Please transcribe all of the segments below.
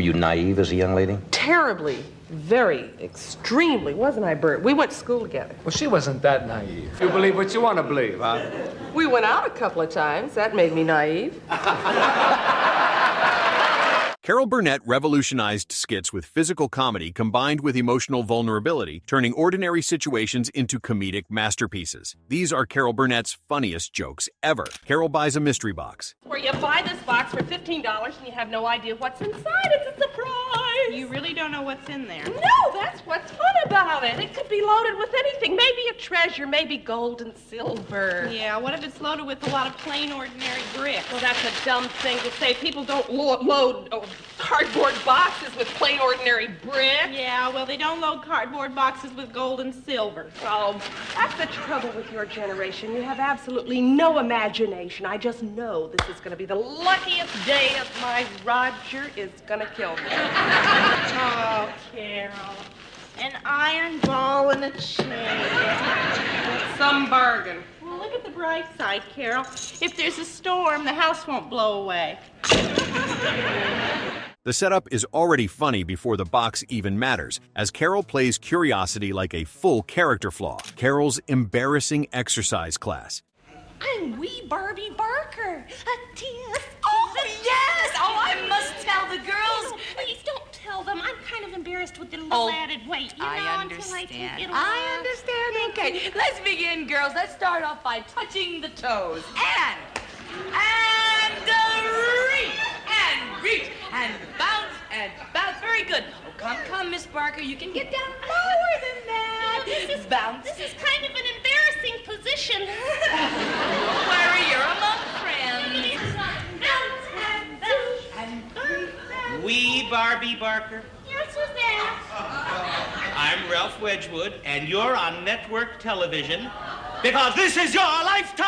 you naive as a young lady? Terribly. Very, extremely, wasn't I, Bert? We went to school together. Well, she wasn't that naive. You believe what you want to believe, huh? We went out a couple of times. That made me naive. Carol Burnett revolutionized skits with physical comedy combined with emotional vulnerability, turning ordinary situations into comedic masterpieces. These are Carol Burnett's funniest jokes ever. Carol buys a mystery box. Where you buy this box for $15 and you have no idea what's inside. It's a surprise. You really don't know what's in there. No, that's what's fun about it. It could be loaded with anything. Maybe a treasure, maybe gold and silver. Yeah, what if it's loaded with a lot of plain, ordinary bricks? Well, that's a dumb thing to say. People don't load cardboard boxes with plain, ordinary bricks. Yeah, well, they don't load cardboard boxes with gold and silver. Oh, that's the trouble with your generation. You have absolutely no imagination. I just know this is going to be the luckiest day of my Roger is going to kill me. Oh, Carol. An iron ball and a chain. That's some bargain. Well, look at the bright side, Carol. If there's a storm, the house won't blow away. The setup is already funny before the box even matters, as Carol plays curiosity like a full character flaw. Carol's embarrassing exercise class. I'm wee Barbie Barker. A tear. Oh, yes! Oh, I must tell the girls. Oh, please don't tell them. I'm kind of embarrassed with the little added weight. You know, I until I can understand. get I understand. Okay, let's begin, girls. Let's start off by touching the toes. And reach, and bounce, and bounce. Very good. Oh, come, Miss Barker. You can get down lower than that. Bounce. This is kind of an embarrassing position. Don't worry, you're among friends. And Wee Barbie Barker. Yes, who's that? I'm Ralph Wedgwood, and you're on network television because this is your lifetime!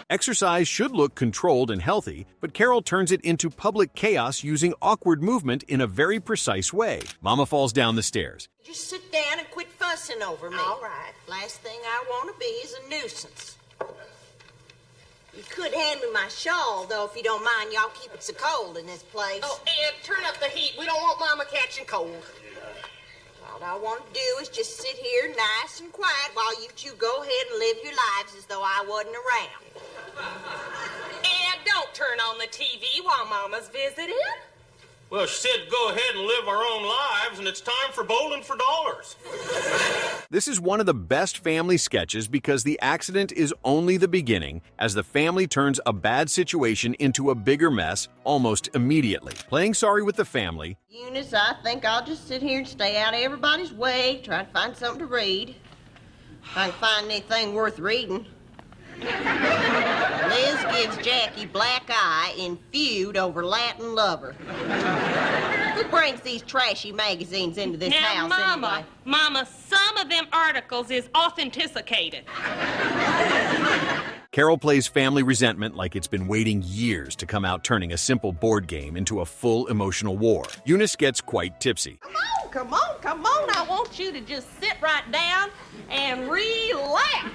Exercise should look controlled and healthy, but Carol turns it into public chaos using awkward movement in a very precise way. Mama falls down the stairs. Just sit down and quit fussing over me. All right. Last thing I want to be is a nuisance. You could hand me my shawl, though, if you don't mind. Y'all keep it so cold in this place. Oh, Ed, turn up the heat. We don't want Mama catching cold. All I want to do is just sit here nice and quiet while you two go ahead and live your lives as though I wasn't around. Ed, don't turn on the TV while Mama's visiting. Well, she said go ahead and live our own lives, and it's time for bowling for dollars. This is one of the best family sketches because the accident is only the beginning, as the family turns a bad situation into a bigger mess almost immediately. Playing sorry with the family, Eunice, I think I'll just sit here and stay out of everybody's way, try to find something to read. If I can find anything worth reading. Liz gives Jackie black eye in feud over Latin lover. Who brings these trashy magazines into this house anyway? Mama, some of them articles is authenticated. Carol plays family resentment like it's been waiting years to come out, turning a simple board game into a full emotional war. Eunice gets quite tipsy. Come on. I want you to just sit right down and relax.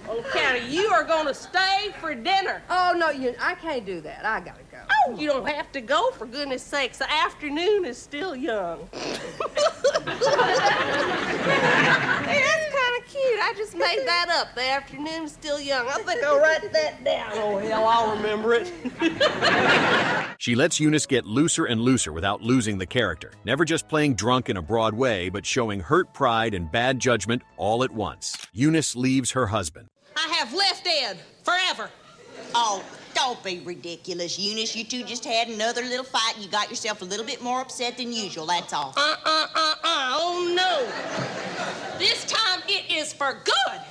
On account of you are going to stay for dinner. Oh, no, I can't do that. I got to go. Oh, you don't have to go, for goodness sakes. The afternoon is still young. Hey, that's kind of cute. I just made that up. The afternoon is still young. I think I'll write that down. Oh, hell, I'll remember it. She lets Eunice get looser and looser without losing the character, never just playing drunk in a broad way, but showing hurt pride and bad judgment all at once. Eunice leaves her husband. I have left Ed forever. Oh, don't be ridiculous, Eunice. You two just had another little fight and you got yourself a little bit more upset than usual, that's all. Oh, no. This time it is for good.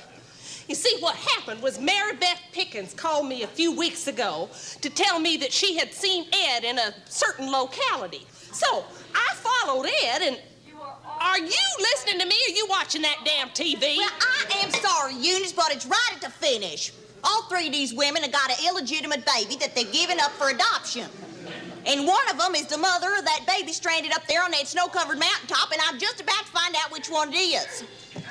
You see, what happened was Mary Beth Pickens called me a few weeks ago to tell me that she had seen Ed in a certain locality. So I followed Ed and... Are you listening to me or are you watching that damn TV? Well, I am sorry, Eunice, but it's right at the finish. All three of these women have got an illegitimate baby that they've given up for adoption. And one of them is the mother of that baby stranded up there on that snow-covered mountaintop, and I'm just about to find out which one it is.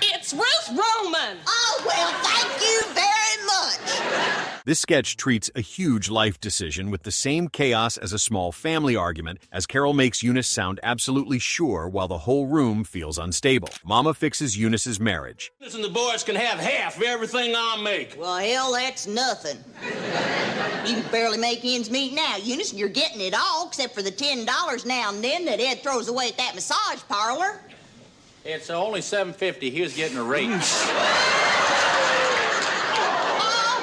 It's Ruth Roman. Oh, well, thank you very much. This sketch treats a huge life decision with the same chaos as a small family argument, as Carol makes Eunice sound absolutely sure while the whole room feels unstable. Mama fixes Eunice's marriage. Listen, the boys can have half of everything I make. Well, hell, that's nothing. You can barely make ends meet now, Eunice, and you're getting it all except for the $10 now and then that Ed throws away at that massage parlor. It's only $7.50. He was getting a raise. All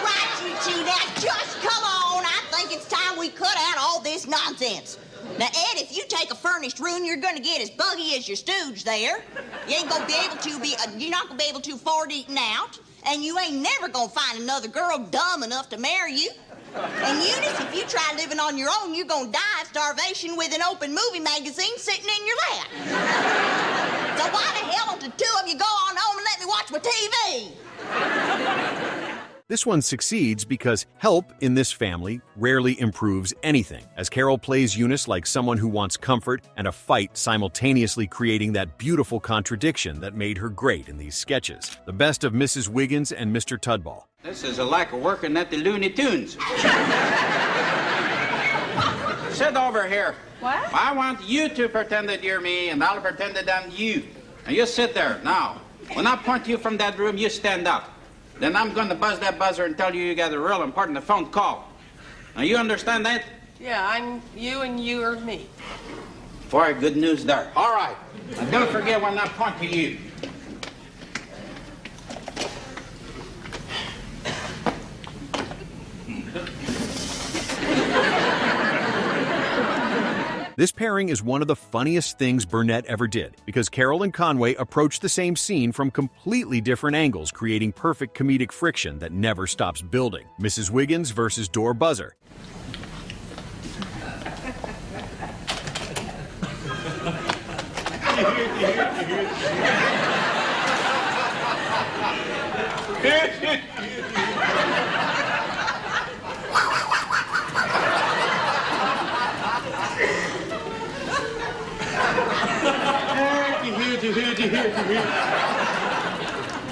right, you two, now just come on. I think it's time we cut out all this nonsense. Now, Ed, if you take a furnished room, you're going to get as buggy as your stooge there. You ain't going to be able to you're not going to be able to afford eating out, and you ain't never going to find another girl dumb enough to marry you. And Eunice, if you try living on your own, you're going to die of starvation with an open movie magazine sitting in your lap. So why the hell don't the two of you go on home and let me watch my TV? This one succeeds because help in this family rarely improves anything, as Carol plays Eunice like someone who wants comfort and a fight, simultaneously creating that beautiful contradiction that made her great in these sketches. The best of Mrs. Wiggins and Mr. Tudball. This is like working at the Looney Tunes. Sit over here. What? I want you to pretend that you're me, and I'll pretend that I'm you. And you sit there. Now, when I point you from that room, you stand up. Then I'm going to buzz that buzzer and tell you you got a real important phone call. Now, you understand that? Yeah, I'm you and you are me. Boy, good news there. All right. Now, don't forget when I point to you. This pairing is one of the funniest things Burnett ever did, because Carol and Conway approach the same scene from completely different angles, creating perfect comedic friction that never stops building. Mrs. Wiggins versus door buzzer.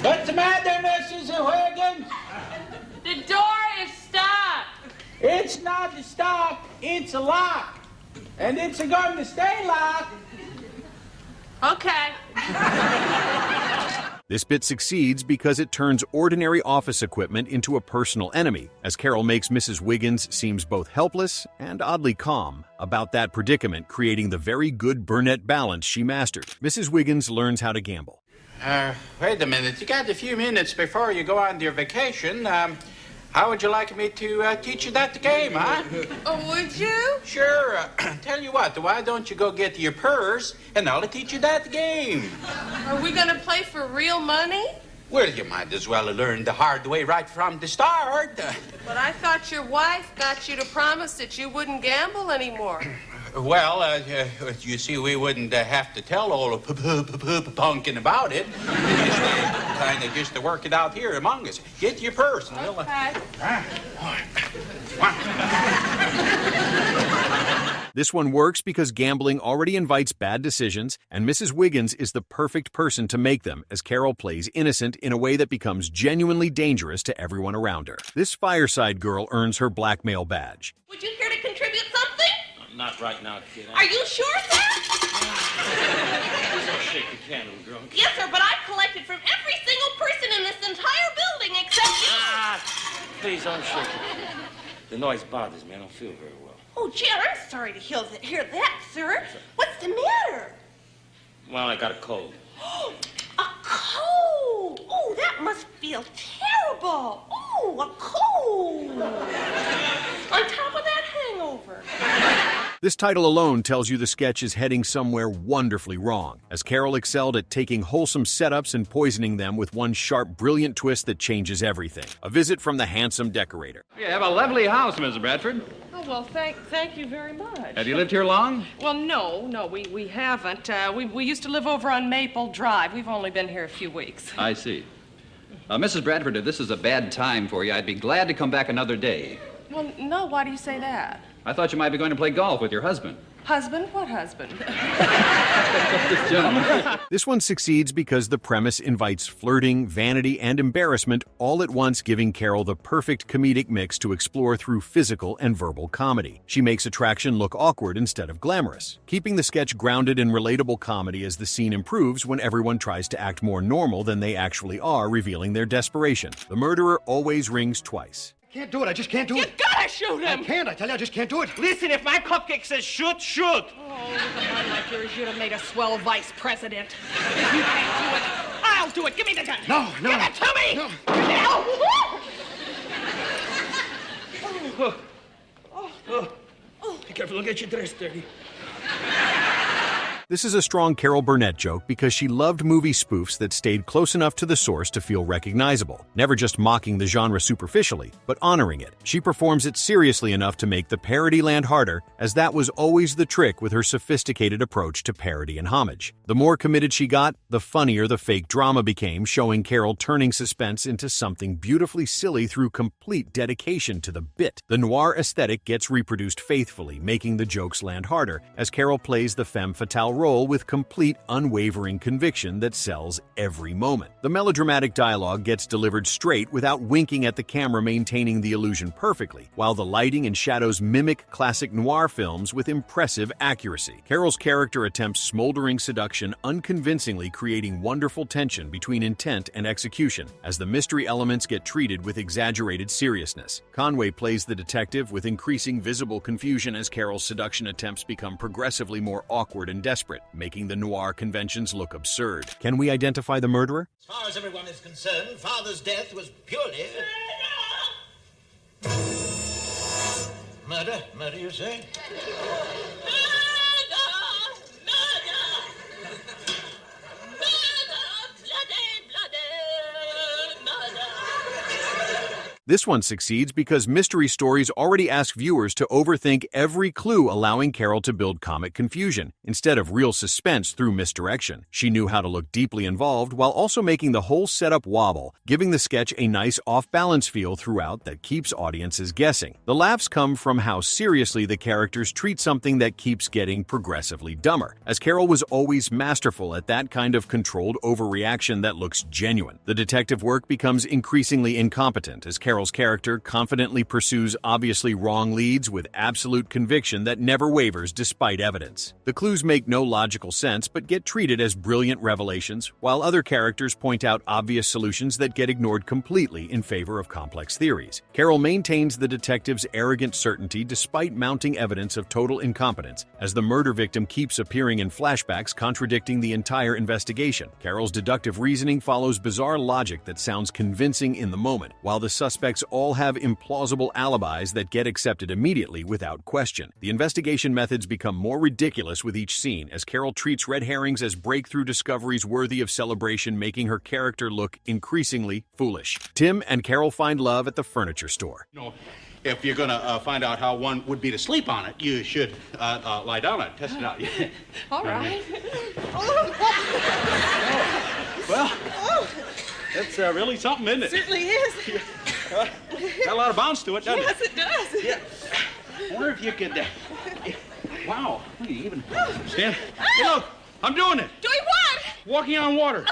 What's the matter, Mrs. Wiggins? The door is stuck. It's not stuck, it's locked. And it's going to stay locked. Okay. This bit succeeds because it turns ordinary office equipment into a personal enemy, as Carol makes Mrs. Wiggins seems both helpless and oddly calm about that predicament, creating the very good Burnett balance she mastered. Mrs. Wiggins learns how to gamble. Wait a minute. You got a few minutes before you go on your vacation. How would you like me to teach you that game, huh? Oh, would you? Sure. Tell you what, why don't you go get your purse and I'll teach you that game. Are we gonna play for real money? Well, you might as well learn the hard way right from the start. But I thought your wife got you to promise that you wouldn't gamble anymore. Well, you see, we wouldn't have to tell old Pumpkin about it. Kind of just to work it out here among us. Get your purse. And we'll, Okay. This one works because gambling already invites bad decisions, and Mrs. Wiggins is the perfect person to make them, as Carol plays innocent in a way that becomes genuinely dangerous to everyone around her. This Fireside girl earns her Blackmail badge. Would you care to contribute something? Not right now, kid. Are you sure, sir? Please don't shake the candle, drunk. Yes, sir, but I've collected from every single person in this entire building except you. Please don't shake it. The noise bothers me. I don't feel very well. Oh, gee, I'm sorry to hear that, sir. What's the matter? Well, I got a cold. A cold! Oh, that must feel terrible. Oh, a cold. On top of that hangover. This title alone tells you the sketch is heading somewhere wonderfully wrong, as Carol excelled at taking wholesome setups and poisoning them with one sharp, brilliant twist that changes everything. A visit from the handsome decorator. You have a lovely house, Mrs. Bradford. Oh, well, thank you very much. Have you lived here long? Well, no, we haven't. We used to live over on Maple Drive. We've only been here a few weeks. I see. Mrs. Bradford, if this is a bad time for you, I'd be glad to come back another day. Well, no, why do you say that? I thought you might be going to play golf with your husband. Husband? What husband? This one succeeds because the premise invites flirting, vanity, and embarrassment all at once, giving Carol the perfect comedic mix to explore through physical and verbal comedy. She makes attraction look awkward instead of glamorous, keeping the sketch grounded in relatable comedy as the scene improves when everyone tries to act more normal than they actually are, revealing their desperation. The murderer always rings twice. Can't do it. I just can't do it. You gotta shoot him! I can't. I tell you, I just can't do it. Listen, if my cupcake says shoot, shoot. Oh, with a mind like yours, you'd have made a swell vice president. If you can't do it, I'll do it. Give me the gun. No. Give it to me. No. Be careful, don't get your dress dirty. This is a strong Carol Burnett joke because she loved movie spoofs that stayed close enough to the source to feel recognizable, never just mocking the genre superficially, but honoring it. She performs it seriously enough to make the parody land harder, as that was always the trick with her sophisticated approach to parody and homage. The more committed she got, the funnier the fake drama became, showing Carol turning suspense into something beautifully silly through complete dedication to the bit. The noir aesthetic gets reproduced faithfully, making the jokes land harder, as Carol plays the femme fatale role with complete, unwavering conviction that sells every moment. The melodramatic dialogue gets delivered straight without winking at the camera, maintaining the illusion perfectly, while the lighting and shadows mimic classic noir films with impressive accuracy. Carol's character attempts smoldering seduction unconvincingly, creating wonderful tension between intent and execution, as the mystery elements get treated with exaggerated seriousness. Conway plays the detective with increasing visible confusion as Carol's seduction attempts become progressively more awkward and desperate, making the noir conventions look absurd. Can we identify the murderer? As far as everyone is concerned, Father's death was purely... Murder? Murder, you say? This one succeeds because mystery stories already ask viewers to overthink every clue, allowing Carol to build comic confusion instead of real suspense through misdirection. She knew how to look deeply involved while also making the whole setup wobble, giving the sketch a nice off-balance feel throughout that keeps audiences guessing. The laughs come from how seriously the characters treat something that keeps getting progressively dumber, as Carol was always masterful at that kind of controlled overreaction that looks genuine. The detective work becomes increasingly incompetent as Carol's character confidently pursues obviously wrong leads with absolute conviction that never wavers despite evidence. The clues make no logical sense but get treated as brilliant revelations, while other characters point out obvious solutions that get ignored completely in favor of complex theories. Carol maintains the detective's arrogant certainty despite mounting evidence of total incompetence, as the murder victim keeps appearing in flashbacks contradicting the entire investigation. Carol's deductive reasoning follows bizarre logic that sounds convincing in the moment, while the suspects all have implausible alibis that get accepted immediately without question. The investigation methods become more ridiculous with each scene, as Carol treats red herrings as breakthrough discoveries worthy of celebration, making her character look increasingly foolish. Tim and Carol find love at the furniture store. If you're going to find out how one would be to sleep on it, you should lie down on it, test it out. All right. Well, that's really something, isn't it? Certainly is. Got a lot of bounce to it, doesn't Yes, it? it does. Yeah. I wonder if you could... wow. You even stand... Hey, look. I'm doing it. Doing what? Walking on water.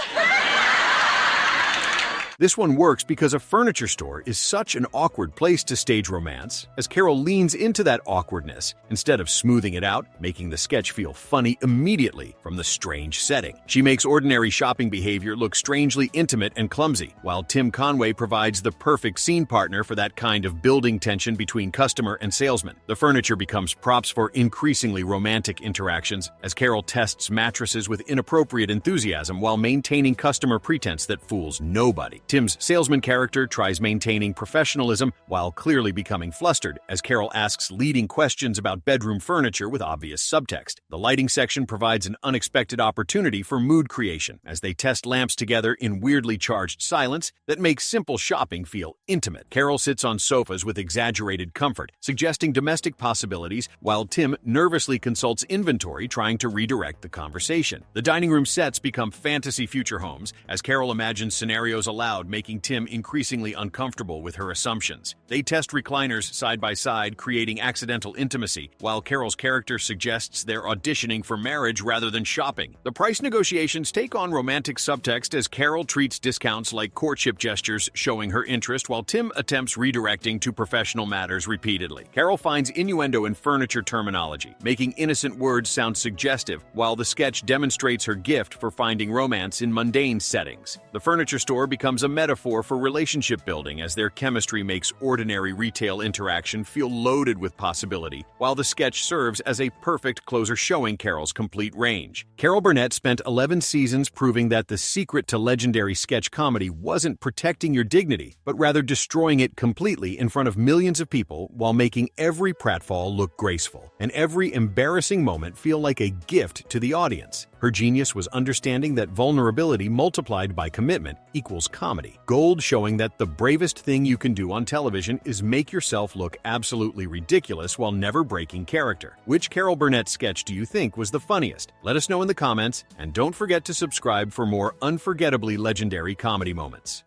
This one works because a furniture store is such an awkward place to stage romance, as Carol leans into that awkwardness instead of smoothing it out, making the sketch feel funny immediately from the strange setting. She makes ordinary shopping behavior look strangely intimate and clumsy, while Tim Conway provides the perfect scene partner for that kind of building tension between customer and salesman. The furniture becomes props for increasingly romantic interactions, as Carol tests mattresses with inappropriate enthusiasm while maintaining customer pretense that fools nobody. Tim's salesman character tries maintaining professionalism while clearly becoming flustered, as Carol asks leading questions about bedroom furniture with obvious subtext. The lighting section provides an unexpected opportunity for mood creation, as they test lamps together in weirdly charged silence that makes simple shopping feel intimate. Carol sits on sofas with exaggerated comfort, suggesting domestic possibilities, while Tim nervously consults inventory, trying to redirect the conversation. The dining room sets become fantasy future homes, as Carol imagines scenarios aloud loud, making Tim increasingly uncomfortable with her assumptions. They test recliners side by side, creating accidental intimacy, while Carol's character suggests they're auditioning for marriage rather than shopping. The price negotiations take on romantic subtext as Carol treats discounts like courtship gestures, showing her interest, while Tim attempts redirecting to professional matters repeatedly. Carol finds innuendo in furniture terminology, making innocent words sound suggestive, while the sketch demonstrates her gift for finding romance in mundane settings. The furniture store becomes a metaphor for relationship building as their chemistry makes ordinary retail interaction feel loaded with possibility, while the sketch serves as a perfect closer showing Carol's complete range. Carol Burnett spent 11 seasons proving that the secret to legendary sketch comedy wasn't protecting your dignity, but rather destroying it completely in front of millions of people while making every pratfall look graceful and every embarrassing moment feel like a gift to the audience. Her genius was understanding that vulnerability multiplied by commitment equals comedy. Gold showing that the bravest thing you can do on television is make yourself look absolutely ridiculous while never breaking character. Which Carol Burnett sketch do you think was the funniest? Let us know in the comments, and don't forget to subscribe for more unforgettably legendary comedy moments.